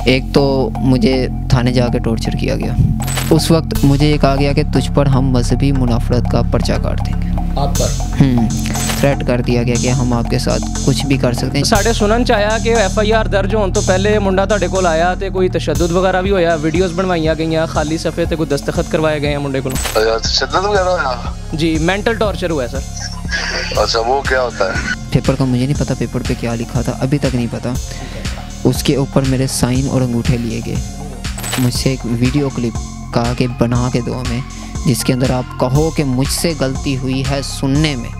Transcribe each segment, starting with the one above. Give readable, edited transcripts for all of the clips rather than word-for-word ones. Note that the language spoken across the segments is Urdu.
ایک تو مجھے تھانے جا کے ٹارچر کیا گیا. اس وقت مجھے یہ کہا گیا کہ تجھ پر ہم مذہبی منافرت کا پرچہ کاٹ دیں گے. آپ پر تھریٹ کر دیا گیا کہ ہم آپ کے ساتھ کچھ بھی کر سکتے ہیں. ساڈے سنن چایا کہ FIR درج ہون تو پہلے منڈا تہاڈے کول آیا تے کوئی تشدد وغیرہ بھی ہویا, ویڈیوز بنوائیاں گئیاں, خالی صفحے تے کوئی دستخط کروائے گئے ہیں منڈے کو. تشدد وغیرہ ہوا جی, مینٹل ٹارچر ہوا ہے سر. اچھا, وہ کیا ہوتا ہے؟ پیپر کا مجھے نہیں پتا پیپر پہ کیا لکھا تھا, ابھی تک نہیں پتا. اس کے اوپر میرے سائن اور انگوٹھے لیے گئے. مجھ سے ایک ویڈیو کلپ کہا کہ بنا کے دو ہمیں, جس کے اندر آپ کہو کہ مجھ سے غلطی ہوئی ہے سننے میں.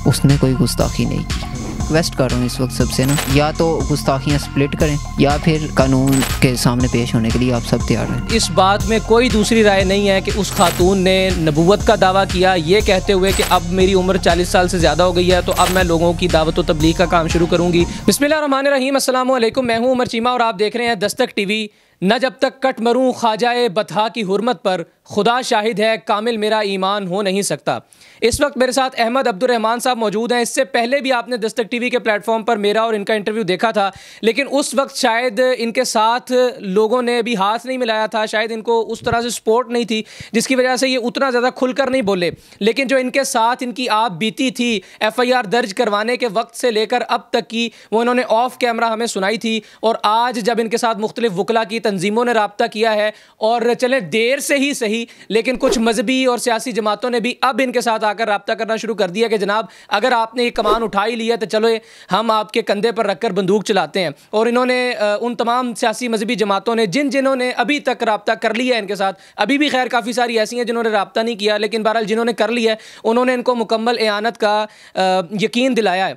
اس نے کوئی گستاخی نہیں کی. ریکویسٹ کر رہا ہوں اس وقت سب سے نا, یا تو گستاخیاں سپلٹ کریں یا پھر قانون کے سامنے پیش ہونے کے لیے آپ سب تیار ہیں. اس بات میں کوئی دوسری رائے نہیں ہے کہ اس خاتون نے نبوت کا دعویٰ کیا یہ کہتے ہوئے کہ اب میری عمر 40 سال سے زیادہ ہو گئی ہے تو اب میں لوگوں کی دعوت و تبلیغ کا کام شروع کروں گی. بسم اللہ الرحمن الرحیم. السلام علیکم, میں ہوں عمر چیمہ اور آپ دیکھ رہے ہیں دستک ٹی وی. نہ جب تک کٹ مروں خواجہ بطحا کی حرمت پر, خدا شاہد ہے کامل میرا ایمان ہو نہیں سکتا. اس وقت میرے ساتھ احمد عبد الرحمان صاحب موجود ہیں. اس سے پہلے بھی آپ نے دستک ٹی وی کے پلیٹ فارم پر میرا اور ان کا انٹرویو دیکھا تھا, لیکن اس وقت شاید ان کے ساتھ لوگوں نے بھی ہاتھ نہیں ملایا تھا, شاید ان کو اس طرح سے سپورٹ نہیں تھی جس کی وجہ سے یہ اتنا زیادہ کھل کر نہیں بولے. لیکن جو ان کے ساتھ ان کی آپ بیتی تھی FIR درج کروانے کے وقت سے لے کر اب تک کی, وہ انہوں نے آف کیمرہ ہمیں سنائی تھی. اور آج جب ان کے ساتھ مختلف وکلا کی تنظیموں نے رابطہ کیا ہے, اور چلے دیر سے ہی صحیح لیکن کچھ مذہبی اور سیاسی جماعتوں نے بھی اب ان کے ساتھ آ کر رابطہ کرنا شروع کر دیا کہ جناب اگر آپ نے یہ کمان اٹھا ہی لیا تو چلو ہم آپ کے کندھے پر رکھ کر بندوق چلاتے ہیں. اور انہوں نے ان تمام سیاسی مذہبی جماعتوں نے جنہوں نے ابھی تک رابطہ کر لیا ہے ان کے ساتھ, ابھی بھی خیر کافی ساری ایسی ہیں جنہوں نے رابطہ نہیں کیا, لیکن بہرحال جنہوں نے کر لیا ہے انہوں نے ان کو مکمل اعانت کا یقین دلایا ہے.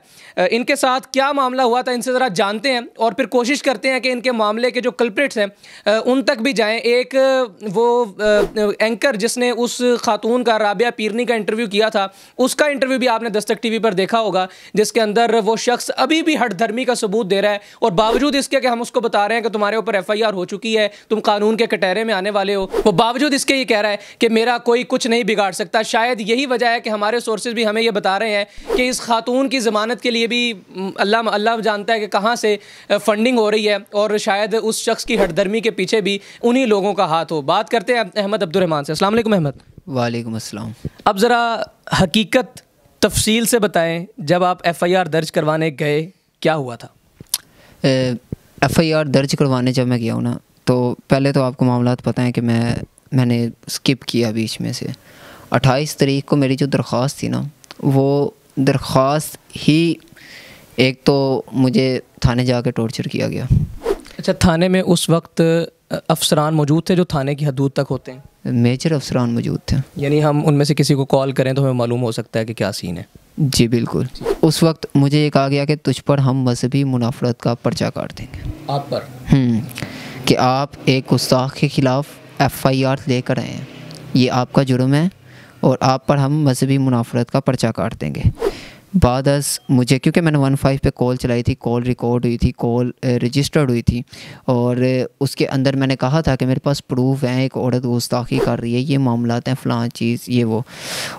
ان کے ساتھ کیا معاملہ ہوا تھا ان سے ذرا جانتے ہیں اور پھر کوشش کرتے ہیں کہ ان کے معاملے کے جو کلپریٹس ہیں ان تک بھی جائیں. ایک وہ اینکر جس نے اس خاتون کا, رابعہ پیرنی کا انٹرویو کیا تھا, اس کا انٹرویو بھی آپ نے دستک ٹی وی پر دیکھا ہوگا, جس کے اندر وہ شخص ابھی بھی ہٹ دھرمی کا ثبوت دے رہا ہے, اور باوجود اس کے کہ ہم اس کو بتا رہے ہیں کہ تمہارے اوپر FIR ہو چکی ہے, تم قانون کے کٹہرے میں آنے والے ہو, وہ باوجود اس کے یہ کہہ رہا ہے کہ میرا کوئی کچھ نہیں بگاڑ سکتا. شاید یہی وجہ ہے کہ ہمارے سورسز بھی ہمیں یہ بتا رہے ہیں کہ اس خاتون کی ضمانت کے لیے بھی اللہ جانتا ہے کہ کہاں سے فنڈنگ ہو رہی ہے, اور شاید اس شخص کی ہٹ دھرمی کے پیچھے بھی انہی لوگوں کا ہاتھ ہو. بات کرتے ہیں احمد عبد الرحمان سے. السلام علیکم احمد. وعلیکم السلام. اب ذرا حقیقت تفصیل سے بتائیں, جب آپ FIR درج کروانے گئے کیا ہوا تھا؟ FIR درج کروانے جب میں گیا ہوں نا, تو پہلے تو آپ کو معاملات پتہ ہیں کہ میں نے اسکپ کیا بیچ میں سے. 28 تاریخ کو میری جو درخواست تھی نا, وہ درخواست ہی ایک تو مجھے تھانے جا کے ٹارچر کیا گیا. اچھا, تھانے میں اس وقت افسران موجود تھے جو تھانے کی حدود تک ہوتے ہیں؟ میجر افسران موجود تھے. یعنی ہم ان میں سے کسی کو کال کریں تو ہمیں معلوم ہو سکتا ہے کہ کیا سین ہے؟ جی بالکل. اس وقت مجھے یہ کہا گیا کہ تجھ پر ہم مذہبی منافرت کا پرچہ کاٹ دیں گے. آپ پر؟ کہ آپ ایک گستاخ کے خلاف FIR لے کر آئے ہیں, یہ آپ کا جرم ہے, اور آپ پر ہم مذہبی منافرت کا پرچہ کاٹ دیں گے. بعد از مجھے, کیونکہ میں نے 15 پہ کال چلائی تھی, کال ریکارڈ ہوئی تھی, کال رجسٹرڈ ہوئی تھی, اور اس کے اندر میں نے کہا تھا کہ میرے پاس پروف ہیں, ایک عورت گستاخی کر رہی ہے, یہ معاملات ہیں فلاں چیز یہ وہ.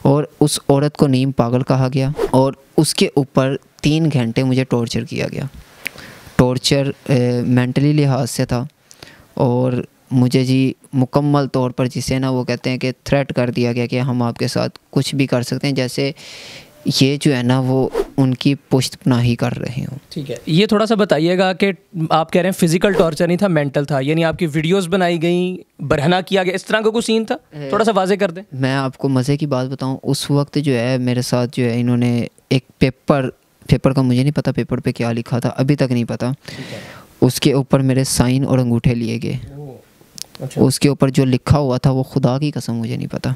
اور اس عورت کو نیم پاگل کہا گیا, اور اس کے اوپر 3 گھنٹے مجھے ٹارچر کیا گیا. ٹارچر مینٹلی لحاظ سے تھا, اور مجھے جی مکمل طور پر جسے نا وہ کہتے ہیں کہ تھریٹ کر دیا گیا کہ ہم آپ کے ساتھ کچھ بھی کر سکتے ہیں, جیسے یہ جو ہے نا وہ ان کی پشت پناہی کر رہے ہوں. ٹھیک ہے, یہ تھوڑا سا بتائیے گا کہ آپ کہہ رہے ہیں فزیکل ٹارچر نہیں تھا, مینٹل تھا, یعنی آپ کی ویڈیوز بنائی گئیں, برہنہ کیا گیا, اس طرح کا کوئی سین تھا؟ تھوڑا سا واضح کر دیں. میں آپ کو مزے کی بات بتاؤں, اس وقت جو ہے میرے ساتھ جو ہے انہوں نے ایک پیپر کا مجھے نہیں پتا پیپر پہ کیا لکھا تھا, ابھی تک نہیں پتا. اس کے اوپر میرے سائن اور انگوٹھے لیے گئے. اس کے اوپر جو لکھا ہوا تھا وہ خدا کی قسم مجھے نہیں پتا.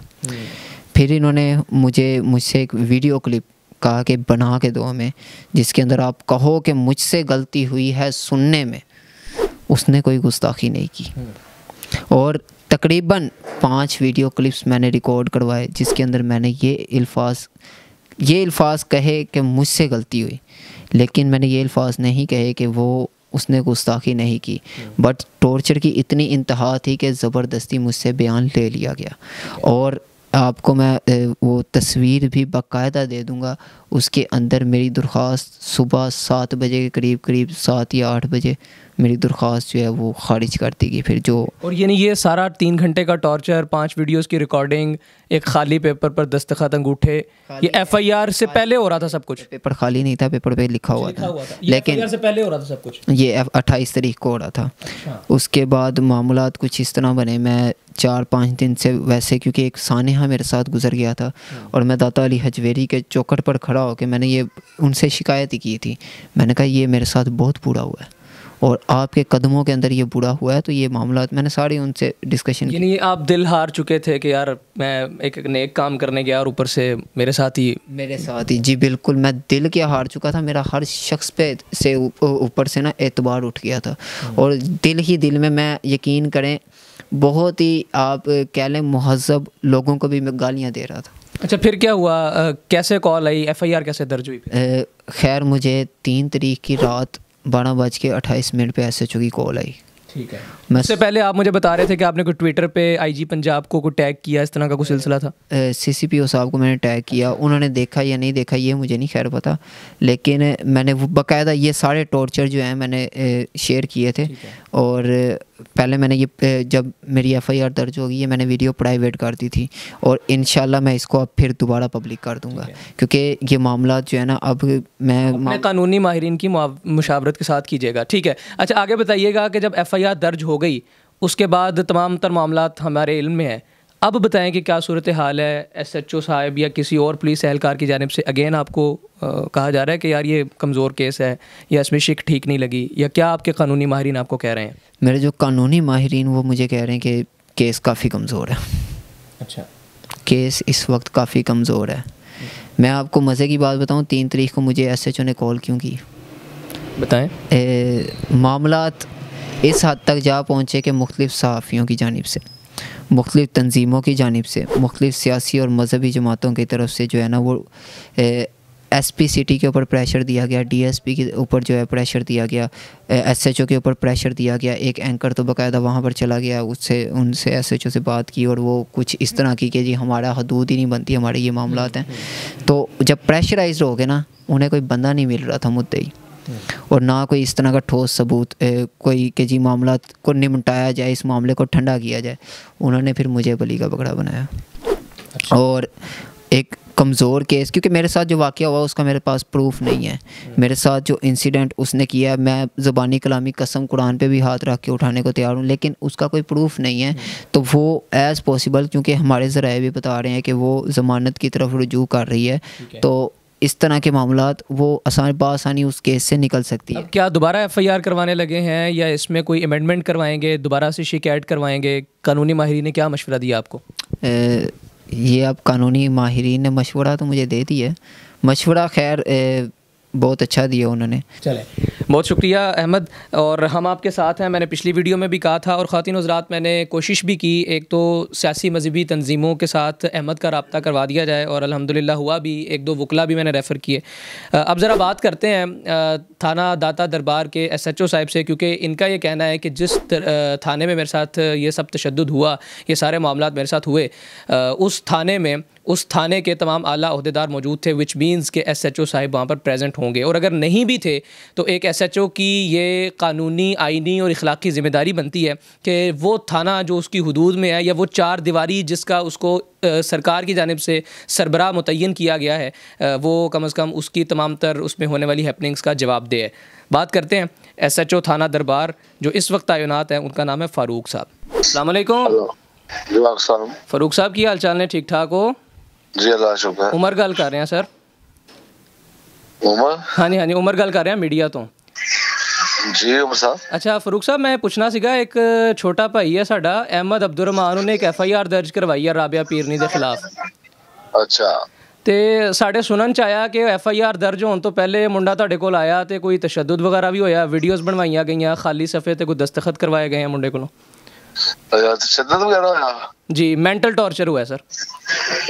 پھر انہوں نے مجھ سے ایک ویڈیو کلپ کہا کہ بنا کے دو ہمیں, جس کے اندر آپ کہو کہ مجھ سے غلطی ہوئی ہے سننے میں. اس نے کوئی گستاخی نہیں کی, اور تقریباً 5 ویڈیو کلپس میں نے ریکارڈ کروائے, جس کے اندر میں نے یہ الفاظ کہے کہ مجھ سے غلطی ہوئی, لیکن میں نے یہ الفاظ نہیں کہے کہ اس نے گستاخی نہیں کی. بٹ ٹارچر کی اتنی انتہا تھی کہ زبردستی مجھ سے بیان لے لیا گیا. اور آپ کو میں وہ تصویر بھی باقاعدہ دے دوں گا. اس کے اندر میری درخواست صبح 7 بجے کے قریب 7 یا 8 بجے میری درخواست جو ہے وہ خارج کر دی گئی. پھر جو اور یعنی یہ سارا 3 گھنٹے کا ٹارچر، 5 ویڈیوز کی ریکارڈنگ، ایک خالی پیپر پر دستخط انگوٹھے، یہ ایف آئی آر سے پہلے ہو رہا تھا سب کچھ؟ پیپر خالی نہیں تھا، پیپر پہ لکھا ہوا تھا، لیکن سے پہلے ہو رہا تھا سب کچھ. یہ 28 تاریخ کو ہو رہا تھا. اس کے بعد معاملات کچھ اس طرح بنے، میں 4-5 دن سے ویسے، کیونکہ ایک سانحہ میرے ساتھ گزر گیا تھا اور میں داتا علی حجویری کے چوکٹ پر کھڑا ہو کے میں نے یہ ان سے شکایت ہی کی تھی. میں نے کہا یہ میرے ساتھ بہت برا ہوا ہے اور آپ کے قدموں کے اندر یہ برا ہوا ہے، تو یہ معاملات میں نے سارے ان سے ڈسکشن. یعنی آپ دل ہار چکے تھے کہ یار میں ایک نیک کام کرنے گیا اور اوپر سے میرے ساتھ ہی جی بالکل، میں دل کیا ہار چکا تھا. میرا ہر شخص پہ سے اوپر سے نا اعتبار اٹھ گیا تھا اور دل میں یقین کریں بہت ہی آپ کہہ لیں مہذب لوگوں کو بھی میں گالیاں دے رہا تھا. اچھا پھر کیا ہوا؟ کیسے کال آئی؟ ایف آئی آر کیسے درج ہوئی؟ خیر مجھے 3 تاریخ کی رات 12:28 پہ ایس ایچ او کی کال آئی. ٹھیک ہے. اس سے پہلے آپ مجھے بتا رہے تھے کہ آپ نے کوئی ٹویٹر پہ آئی جی پنجاب کو ٹیگ کیا، اس طرح کا کوئی سلسلہ تھا؟ سی سی پی او صاحب کو میں نے ٹیگ کیا، انہوں نے دیکھا یا نہیں دیکھا یہ مجھے نہیں خیر پتا، لیکن میں نے وہ باقاعدہ یہ سارے ٹارچر جو ہیں میں نے شیئر کیے تھے. اور پہلے میں نے یہ جب میری ایف آئی آر درج ہوگی یہ میں نے ویڈیو پرائیویٹ کر دی تھی اور انشاءاللہ میں اس کو اب پھر دوبارہ پبلک کر دوں گا، کیونکہ یہ معاملات جو ہے نا اب میں قانونی ماہرین کی مشاورت کے ساتھ کیجیے گا. ٹھیک ہے. اچھا آگے بتائیے گا کہ جب ایف آئی آر درج ہو گئی اس کے بعد تمام تر معاملات ہمارے علم میں ہیں، اب بتائیں کہ کیا صورتحال ہے؟ ایس ایچ او صاحب یا کسی اور پولیس اہلکار کی جانب سے اگین آپ کو کہا جا رہا ہے کہ یار یہ کمزور کیس ہے یا اس میں شک ٹھیک نہیں لگی، یا کیا آپ کے قانونی ماہرین آپ کو کہہ رہے ہیں؟ میرے جو قانونی ماہرین وہ مجھے کہہ رہے ہیں کہ کیس کافی کمزور ہے. اچھا. کیس اس وقت کافی کمزور ہے. میں آپ کو مزے کی بات بتاؤں، 3 تاریخ کو مجھے ایس ایچ او نے کال کیوں کی؟ بتائیں. معاملات اس حد تک جا پہنچے کہ مختلف صحافیوں کی جانب سے، مختلف تنظیموں کی جانب سے، مختلف سیاسی اور مذہبی جماعتوں کی طرف سے جو ہے نا وہ ایس پی سٹی کے اوپر پریشر دیا گیا، ڈی ایس پی کے اوپر جو ہے پریشر دیا گیا، ایس ایچ او کے اوپر پریشر دیا گیا. ایک اینکر تو باقاعدہ وہاں پر چلا گیا، ان سے ایس ایچ او سے بات کی اور وہ کچھ اس طرح کی کہ جی ہمارا حدود ہی نہیں بنتی، ہمارے یہ معاملات ہیں. تو جب پریشرائزڈ ہو گئے نا، انہیں کوئی بندہ نہیں مل رہا تھا مدعی اور نہ کوئی اس طرح کا ٹھوس ثبوت کوئی کہ جی معاملات کو نمٹایا جائے، اس معاملے کو ٹھنڈا کیا جائے. انہوں نے پھر مجھے بلی کا بکرا بنایا. اور ایک کمزور کیس، کیونکہ میرے ساتھ جو واقعہ ہوا اس کا میرے پاس پروف نہیں ہے. میرے ساتھ جو انسیڈنٹ اس نے کیا میں زبانی کلامی قسم قرآن پہ بھی ہاتھ رکھ کے اٹھانے کو تیار ہوں، لیکن اس کا کوئی پروف نہیں ہے. تو وہ ایز پاسبل، کیونکہ ہمارے ذرائع بھی بتا رہے ہیں کہ وہ ضمانت کی طرف رجوع کر رہی ہے، تو اس طرح کے معاملات وہ بآسانی اس کیس سے نکل سکتی ہے. کیا دوبارہ ایف آئی آر کروانے لگے ہیں یا اس میں کوئی امینڈمنٹ کروائیں گے، دوبارہ سے شکایت کروائیں گے؟ قانونی ماہرین نے کیا مشورہ دیا آپ کو؟ یہ اب قانونی ماہرین نے مشورہ تو مجھے دے دیا ہے، مشورہ خیر بہت اچھا دیا انہوں نے. چلیں بہت شکریہ احمد. اور ہم آپ کے ساتھ ہیں، میں نے پچھلی ویڈیو میں بھی کہا تھا، اور خواتین حضرات میں نے کوشش بھی کی ایک تو سیاسی مذہبی تنظیموں کے ساتھ احمد کا رابطہ کروا دیا جائے، اور الحمدللہ ہوا بھی. 2 وکلا بھی میں نے ریفر کیے. اب ذرا بات کرتے ہیں تھانہ داتا دربار کے ایس ایچ او صاحب سے، کیونکہ ان کا یہ کہنا ہے کہ جس تھانے میں میرے ساتھ یہ سب تشدد ہوا، یہ سارے معاملات میرے ساتھ ہوئے، اس تھانے کے تمام اعلیٰ عہدیدار موجود تھے، وچ مینس کہ ایس ایچ او صاحب وہاں پر پریزنٹ ہوں گے. اور اگر نہیں بھی تھے تو ایک ایس ایچ او کی یہ قانونی، آئینی اور اخلاقی ذمہ داری بنتی ہے کہ وہ تھانہ جو اس کی حدود میں ہے، یا وہ 4 دیواری جس کا اس کو سرکار کی جانب سے سربراہ متعین کیا گیا ہے، وہ کم از کم اس کی تمام تر اس میں ہونے والی ہیپننگز کا جواب دے. بات کرتے ہیں ایس ایچ او تھانہ دربار جو اس وقت تعینات ہیں، ان کا نام ہے فاروق صاحب. السلام علیکم. فاروق صاحب کی حال چال نے؟ ٹھیک ٹھاک ہو؟ جی اللہ شکر. عمر گل کر رہے ہیں سر. عمر؟ ہاں جی عمر گل کر رہے ہیں میڈیا تو. جی عمر صاحب. اچھا فاروق صاحب میں پوچھنا سیگا، ایک چھوٹا بھائی ہے ساڈا احمد عبدالرحمان، انہیں ایک ایف آئی آر درج کروائی ہے رابعہ پیرنی دے خلاف. اچھا. تے ساڈے سنن چ آیا کہ ایف آئی آر درج ہون تو پہلے منڈا تہاڈے کول آیا تے کوئی تشدد وغیرہ بھی ہویا، ویڈیوز بنوائیاں گئیاں، خالی صفحے تے کوئی دستخط کروائے گئے ہیں منڈے کولوں. تشدد وغیرہ ہوا؟ جی مینٹل ٹارچر ہوا ہے سر.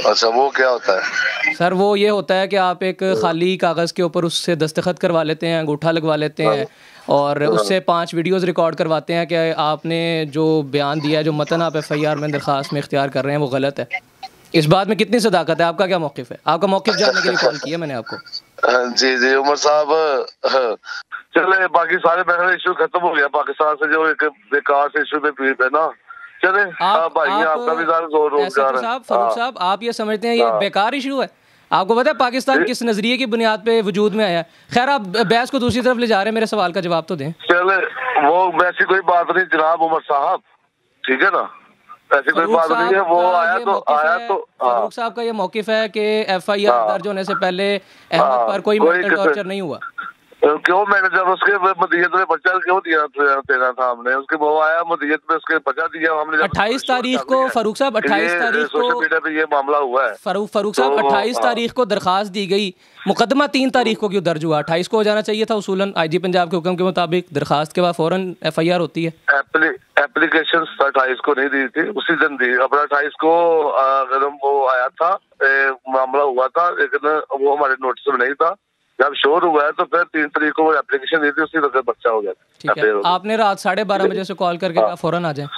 اچھا وہ کیا ہوتا ہے سر؟ وہ یہ ہوتا ہے کہ آپ ایک خالی کاغذ کے اوپر اس سے دستخط کروا لیتے ہیں، انگوٹھا لگوا لیتے ہیں، اور اس سے 5 ویڈیوز ریکارڈ کرواتے ہیں کہ آپ نے جو بیان دیا ہے، جو متن آپ ایف آئی آر میں درخواست میں اختیار کر رہے ہیں وہ غلط ہے. اس بات میں کتنی صداقت ہے؟ آپ کا کیا موقف ہے؟ آپ کا موقف جاننے کے لیے کال کیا میں نے آپ کو. جی جی عمر صاحب چلے باقی سارے بہر ایشو ختم ہو گیا پاکستان سے جو ایک بیکار سے ایشو پہ نا چلے بھائی آپ کا بھی زیادہ زور روزگار ہے. فاروق صاحب آپ یہ سمجھتے ہیں یہ بیکار ایشو ہے؟ آپ کو پتا ہے پاکستان کس نظریے کی بنیاد پہ وجود میں آیا ہے؟ خیر آپ بحث کو دوسری طرف لے جا رہے ہیں، میرے سوال کا جواب تو دیں. چلے وہ ویسی کوئی بات نہیں جناب عمر صاحب، ٹھیک ہے نا، ایسی کوئی بات نہیں ہے. وہ آیا تو فاروق صاحب کا یہ موقف ہے کہ ایف آئی آر درج ہونے سے پہلے احمد پر کوئی مینٹل ٹارچر نہیں ہوا. کیوں میں نے جب اس کے مدیت میں بچہ کیوں دیا تیرا تھا ہم نے، اس کے وہ آیا مدیت میں اس کے بچہ دیا ہم نے 28 تاریخ کو. فاروق صاحب 28 تاریخ کو سوشل میڈیا پہ یہ معاملہ ہوا ہے. فاروق صاحب 28 تاریخ کو درخواست دی گئی، مقدمہ 3 تاریخ کو کیوں درج ہوا؟ 28 کو ہو جانا چاہیے تھا اصولاً آئی جی پنجاب کے حکم کے مطابق. درخواست کے بعد فوراً ایف آئی آر ہوتی ہے. اپلیکیشن 28 کو نہیں دی تھی، اسی دن دی. اب 28 کو وہ آیا تھا، معاملہ ہوا تھا، لیکن وہ ہمارے نوٹس میں نہیں تھا. جب شور ہوا ہے تو پھر 3 تاریخ کو وہ اپلیکیشن دی تھی، اسی وقت بچہ ہو گیا. ٹھیک ہے، آپ نے رات 12:30 بجے سے کال کر کے کہا فوراً آ جائیں.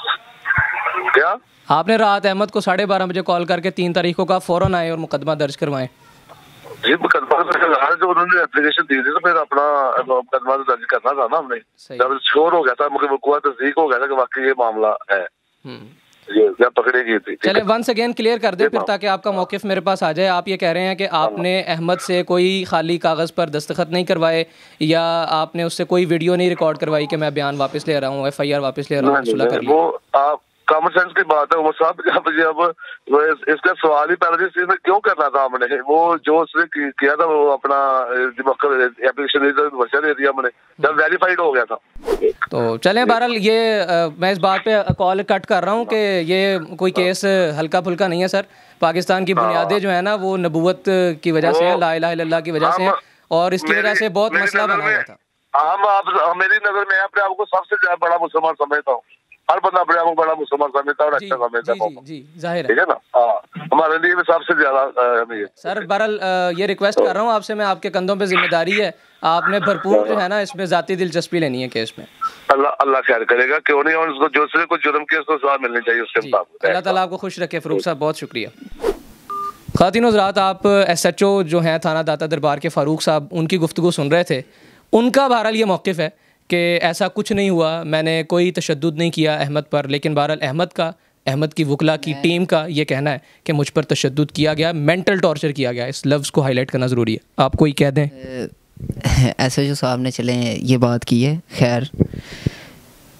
کیا آپ نے رات احمد کو 12:30 بجے کال کر کے 3 تاریخ کو کہا فوراً آئے اور مقدمہ درج کروائیں؟ جی مقدمہ جو انہوں نے اپلیکیشن دی تھی تو پھر اپنا مقدمہ درج کرنا تھا نا ہم نے. جب شور ہو گیا تھا مجھے وقوع تصدیق ہو گیا تھا کہ واقعی یہ معاملہ ہے، جب پکڑی گئی تھی. چلے ونس اگین کلیئر کر دیں پھر تاکہ آپ کا موقف میرے پاس آ جائے. آپ یہ کہہ رہے ہیں کہ آپ نے احمد سے کوئی خالی کاغذ پر دستخط نہیں کروائے یا آپ نے اس سے کوئی ویڈیو نہیں ریکارڈ کروائی کہ میں بیان واپس لے رہا ہوں، ایف آئی آر واپس لے رہا ہوں، صلح کر لی؟ وہ آپ کامن سینس کی بات ہے عمر صاحب. جب اس کا سوال ہی پہلے اس چیز میں کیوں کرنا تھا ہم نے، وہ جو اس نے کیا تھا وہ اپنا اپلیکیشن بچہ دے دیا ہم نے جب ویریفائڈ ہو گیا تھا. تو چلیں بہرحال یہ میں اس بات پہ کال کٹ کر رہا ہوں کہ یہ کوئی کیس ہلکا پھلکا نہیں ہے سر. پاکستان کی بنیادیں جو ہیں نا وہ نبوت کی وجہ سے ہیں، لا الہ الا اللہ کی وجہ سے ہیں، اور اس کی وجہ سے بہت مسئلہ بنا ہوا تھا. میری نظر میں اپنے آپ کو سب سے زیادہ بڑا مسلمان سمجھتا ہوں. ہر بندہ اپنے آپ کو بڑا مسلمان سمجھتا ہے اور اچھا سمجھتا ہے. جی ظاہر ٹھیک ہے نا، ہمارے لیے بھی سب سے زیادہ سر. بہرحال یہ ریکویسٹ کر رہا ہوں آپ سے میں، آپ کے کندھوں پہ ذمہ داری ہے، آپ نے بھرپور جو ہے نا اس میں ذاتی دلچسپی لینی ہے کیس میں. اللہ خیر کرے گا، کیوں نہیں، اور اس کو جو سے کوئی جرم کیا اس کو سزا ملنی چاہیے اس کے مطابق. اللہ تعالیٰ آپ کو خوش رکھے. فاروق صاحب بہت شکریہ. خواتین و حضرات، آپ ایس ایچ او جو ہیں تھانہ داتا دربار کے فاروق صاحب، ان کی گفتگو سن رہے تھے. ان کا بہرحال یہ موقف ہے کہ ایسا کچھ نہیں ہوا، میں نے کوئی تشدد نہیں کیا احمد پر، لیکن بہرحال احمد کی وکلا کی ٹیم کا یہ کہنا ہے کہ مجھ پر تشدد کیا گیا، مینٹل ٹارچر کیا گیا. اس لفظ کو ہائی لائٹ کرنا ضروری ہے. آپ کوئی کہہ دیں. ایسے جو صاحب نے چلیں یہ بات کی ہے. خیر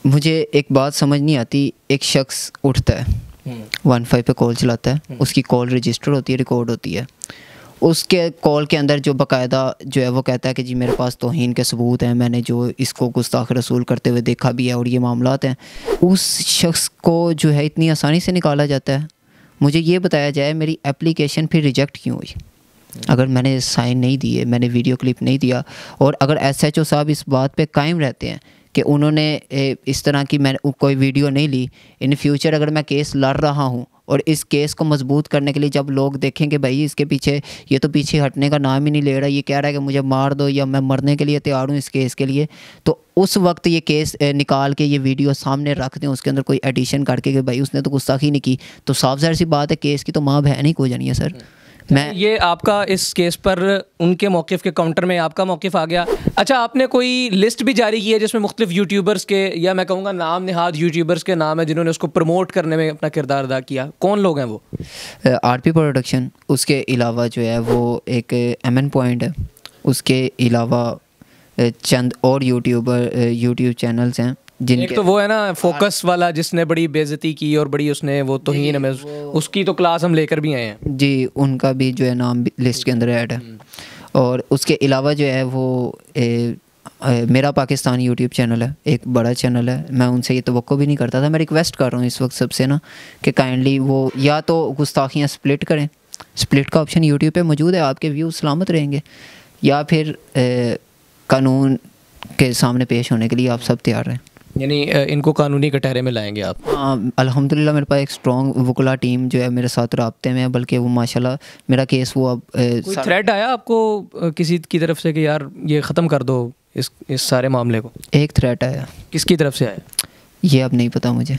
مجھے ایک بات سمجھ نہیں آتی، ایک شخص اٹھتا ہے 15 پہ کال چلاتا ہے، اس کی کال رجسٹر ہوتی ہے، ریکارڈ ہوتی ہے، اس کے کال کے اندر جو باقاعدہ جو ہے وہ کہتا ہے کہ جی میرے پاس توہین کے ثبوت ہیں، میں نے جو اس کو گستاخ رسول کرتے ہوئے دیکھا بھی ہے اور یہ معاملات ہیں. اس شخص کو جو ہے اتنی آسانی سے نکالا جاتا ہے. مجھے یہ بتایا جائے میری اپلیکیشن پھر ریجیکٹ کیوں ہوئی؟ اگر میں نے سائن نہیں دیے، میں نے ویڈیو کلپ نہیں دیا، اور اگر ایس ایچ او صاحب اس بات پہ قائم رہتے ہیں کہ انہوں نے اس طرح کی میں کوئی ویڈیو نہیں لی، ان فیوچر اگر میں کیس لڑ رہا ہوں اور اس کیس کو مضبوط کرنے کے لیے جب لوگ دیکھیں کہ بھائی اس کے پیچھے یہ تو پیچھے ہٹنے کا نام ہی نہیں لے رہا، یہ کہہ رہا ہے کہ مجھے مار دو یا میں مرنے کے لیے تیار ہوں اس کیس کے لیے، تو اس وقت یہ کیس نکال کے یہ ویڈیو سامنے رکھ دیں، اس کے اندر کوئی ایڈیشن کر کے کہ بھائی اس نے تو گستاخی نہیں کی، تو صاف ظاہر سی بات ہے کیس کی تو ماں بہن ہی کو جانی ہے. سر میں یہ آپ کا اس کیس پر ان کے موقف کے کاؤنٹر میں آپ کا موقف آ گیا. اچھا، آپ نے کوئی لسٹ بھی جاری کی ہے جس میں مختلف یوٹیوبرز کے، یا میں کہوں گا نام نہاد یوٹیوبرز کے نام ہیں جنہوں نے اس کو پروموٹ کرنے میں اپنا کردار ادا کیا؟ کون لوگ ہیں وہ؟ آر پی پروڈکشن، اس کے علاوہ جو ہے وہ ایک ایم این پوائنٹ ہے، اس کے علاوہ چند اور یوٹیوب چینلز ہیں جن ایک تو وہ ہے نا فوکس والا جس نے بڑی بے عزتی کی اور بڑی اس نے وہ توہین میں اس کی تو کلاس ہم لے کر بھی آئے ہیں. جی ان کا بھی جو ہے نام لسٹ کے اندر ایڈ ہے. اور اس کے علاوہ جو ہے وہ میرا پاکستان یوٹیوب چینل ہے، ایک بڑا چینل ہے. میں ان سے یہ توقع بھی نہیں کرتا تھا. میں ریکویسٹ کر رہا ہوں اس وقت سب سے نا کہ کائنڈلی وہ یا تو گستاخیاں سپلٹ کریں، سپلٹ کا آپشن یوٹیوب پہ موجود ہے، آپ کے ویوز سلامت رہیں گے، یا پھر قانون کے سامنے پیش ہونے کے لیے آپ سب تیار رہیں. یعنی ان کو قانونی کٹہرے میں لائیں گے آپ؟ ہاں الحمدللہ میرے پاس ایک اسٹرانگ وکلا ٹیم جو ہے میرے ساتھ رابطے میں ہے، بلکہ وہ ماشاءاللہ میرا کیس وہ اب کوئی تھریٹ آیا آپ کو کسی کی طرف سے کہ یار یہ ختم کر دو اس سارے معاملے کو؟ ایک تھریٹ آیا. کس کی طرف سے آیا؟ یہ اب نہیں پتہ مجھے.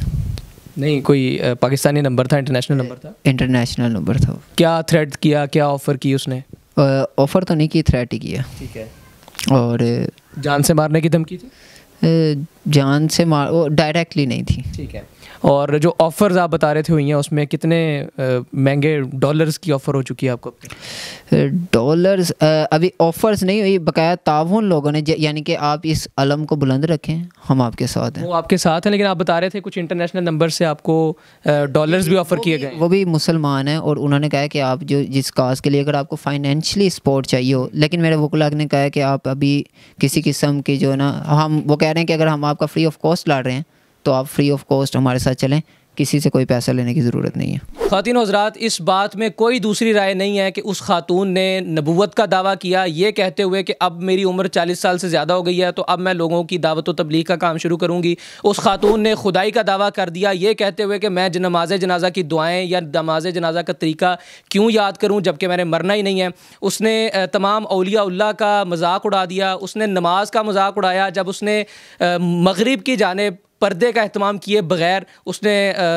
نہیں کوئی پاکستانی نمبر تھا, انٹرنیشنل نمبر تھا؟ انٹرنیشنل نمبر تھا. کیا تھریٹ کیا, کیا آفر کی اس نے؟ آفر تو نہیں کی, تھریٹ ہی کیا. ٹھیک ہے. اور جان سے مارنے کی دھمکی تھی؟ جان سے وہ ڈائریکٹلی نہیں تھی. ٹھیک ہے. اور جو آفرز آپ بتا رہے تھے ہوئی ہیں, اس میں کتنے مہنگے ڈالرز کی آفر ہو چکی ہے آپ کو؟ ڈالرز ابھی آفرز نہیں ہوئی, بقایا تعاون لوگوں نے, یعنی کہ آپ اس علم کو بلند رکھیں, ہم آپ کے ساتھ ہیں. وہ آپ کے ساتھ ہیں, لیکن آپ بتا رہے تھے کچھ انٹرنیشنل نمبر سے آپ کو ڈالرز بھی آفر کیے گئے. وہ بھی مسلمان ہیں, اور انہوں نے کہا کہ آپ جو جس کاز کے لیے اگر آپ کو فائنینشلی سپورٹ چاہیے ہو, لیکن میرے وکلاء نے کہا کہ آپ ابھی کسی قسم کی جو ہے نا, وہ کہہ رہے ہیں کہ اگر ہم آپ کا فری آف کاسٹ لا رہے ہیں تو آپ فری آف کاسٹ ہمارے ساتھ چلیں, کسی سے کوئی پیسہ لینے کی ضرورت نہیں ہے. خواتین و حضرات, اس بات میں کوئی دوسری رائے نہیں ہے کہ اس خاتون نے نبوت کا دعویٰ کیا یہ کہتے ہوئے کہ اب میری عمر 40 سال سے زیادہ ہو گئی ہے تو اب میں لوگوں کی دعوت و تبلیغ کا کام شروع کروں گی. اس خاتون نے خدائی کا دعویٰ کر دیا یہ کہتے ہوئے کہ میں نماز جنازہ کی دعائیں یا نماز جنازہ کا طریقہ کیوں یاد کروں جبکہ میں نے مرنا ہی نہیں ہے. اس نے تمام اولیاء اللہ کا مذاق اڑا دیا. اس نے نماز کا مذاق اڑایا جب اس نے مغرب کی جانب پردے کا اہتمام کیے بغیر اس نے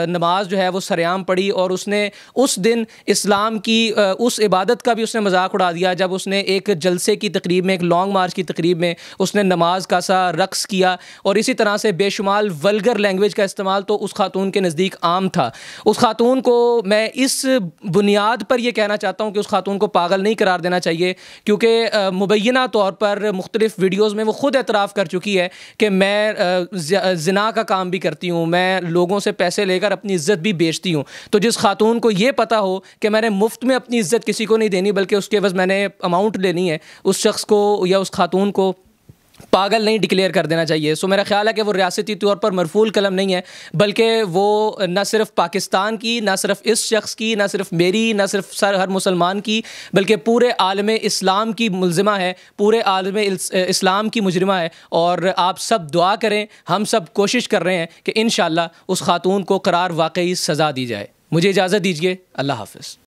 نماز جو ہے وہ سریعام پڑھی, اور اس نے اس دن اسلام کی اس عبادت کا بھی اس نے مذاق اڑا دیا جب اس نے ایک جلسے کی تقریب میں, ایک لانگ مارچ کی تقریب میں اس نے نماز کا سا رقص کیا. اور اسی طرح سے بے شمال ولگر لینگویج کا استعمال تو اس خاتون کے نزدیک عام تھا. اس خاتون کو میں اس بنیاد پر یہ کہنا چاہتا ہوں کہ اس خاتون کو پاگل نہیں قرار دینا چاہیے, کیونکہ مبینہ طور پر مختلف ویڈیوز میں وہ خود اعتراف کر چکی ہے کہ میں زنا کا کام بھی کرتی ہوں, میں لوگوں سے پیسے لے کر اپنی عزت بھی بیچتی ہوں. تو جس خاتون کو یہ پتہ ہو کہ میں نے مفت میں اپنی عزت کسی کو نہیں دینی بلکہ اس کے عوض میں نے اماؤنٹ لینی ہے, اس شخص کو یا اس خاتون کو پاگل نہیں ڈکلیئر کر دینا چاہیے. سو میرا خیال ہے کہ وہ ریاستی طور پر مرفوع قلم نہیں ہے, بلکہ وہ نہ صرف پاکستان کی, نہ صرف اس شخص کی, نہ صرف میری, نہ صرف ہر مسلمان کی, بلکہ پورے عالم اسلام کی ملزمہ ہے, پورے عالم اسلام کی مجرمہ ہے. اور آپ سب دعا کریں, ہم سب کوشش کر رہے ہیں کہ انشاءاللہ اس خاتون کو قرار واقعی سزا دی جائے. مجھے اجازت دیجیے, اللہ حافظ.